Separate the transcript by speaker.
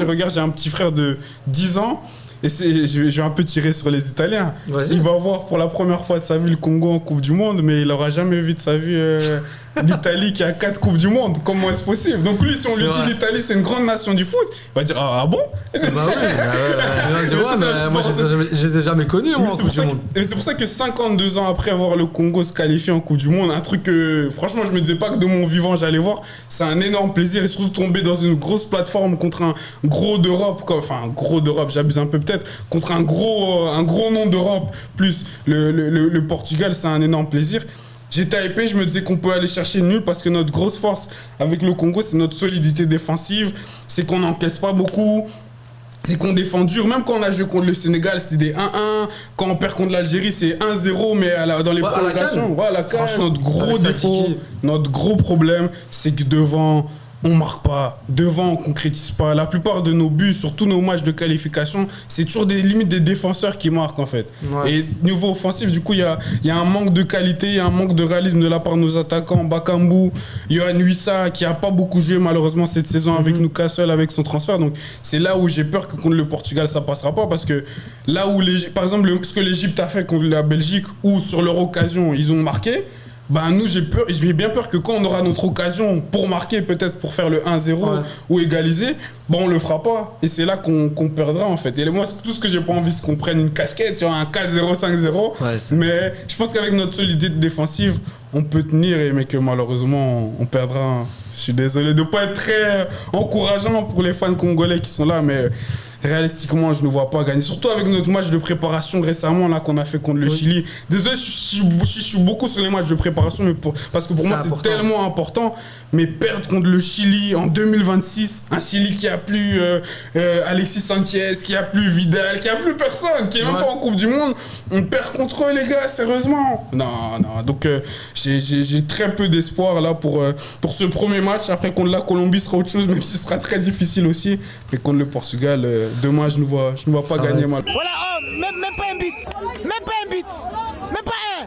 Speaker 1: regarde, j'ai un petit frère de 10 ans. Et je vais un peu tirer sur les Italiens. Il va voir pour la première fois de sa vie le Congo en Coupe du Monde, mais il n'aura jamais vu de sa vie l'Italie qui a 4 Coupes du Monde. Comment est-ce possible? Donc lui, si on lui dit l'Italie, c'est une grande nation du foot, il va dire ah bon?
Speaker 2: Bah oui, moi je les ai jamais connus moi, en Coupe du Monde.
Speaker 1: Et c'est pour ça que 52 ans après avoir le Congo se qualifier en Coupe du Monde, un truc que franchement je me disais pas que de mon vivant j'allais voir, c'est un énorme plaisir et surtout tomber dans une grosse plateforme contre un gros d'Europe, enfin un gros d'Europe, j'abuse un peu peut-être, contre un gros nom d'Europe, plus le Portugal, c'est un énorme plaisir. J'étais hypé, je me disais qu'on peut aller chercher nul parce que notre grosse force avec le Congo, c'est notre solidité défensive, c'est qu'on n'encaisse pas beaucoup, c'est qu'on défend dur. Même quand on a joué contre le Sénégal, c'était des 1-1. Quand on perd contre l'Algérie, c'est 1-0, mais dans les prolongations. Voilà, notre gros défaut, notre gros problème, c'est que devant, on marque pas. Devant, on concrétise pas. La plupart de nos buts, sur tous nos matchs de qualification, c'est toujours des limites des défenseurs qui marquent en fait. Ouais. Et niveau offensif, du coup, il y a un manque de qualité, il y a un manque de réalisme de la part de nos attaquants. Bakambu, Yohan Wissa, qui a pas beaucoup joué malheureusement cette saison avec Newcastle, avec son transfert. Donc c'est là où j'ai peur que contre le Portugal, ça passera pas. Parce que là où, par exemple, ce que l'Égypte a fait contre la Belgique, ou sur leur occasion, ils ont marqué. Ben nous, j'ai bien peur que quand on aura notre occasion pour marquer, peut-être pour faire le 1-0 ou égaliser, ben on le fera pas. Et c'est là qu'on perdra en fait. Et moi, tout ce que j'ai pas envie, c'est qu'on prenne une casquette, tu vois, un 4-0, 5-0. Mais je pense qu'avec notre solidité défensive, on peut tenir, mais que malheureusement, on perdra. Je suis désolé de pas être très encourageant pour les fans congolais qui sont là, mais réalistiquement, je ne vois pas gagner. Surtout avec notre match de préparation récemment là qu'on a fait contre le Chili. Désolé, je suis beaucoup sur les matchs de préparation, mais parce que pour moi, c'est tellement important. Mais perdre contre le Chili en 2026, un Chili qui a plus Alexis Sanchez, qui a plus Vidal, qui a plus personne, qui est même pas en Coupe du Monde, on perd contre eux, les gars, sérieusement. Non. Donc j'ai très peu d'espoir là pour ce premier match. Après contre la Colombie, ce sera autre chose, même si ce sera très difficile aussi. Mais contre le Portugal, demain, je ne vois pas gagner mal.
Speaker 3: Voilà, même pas un but. Même pas un but.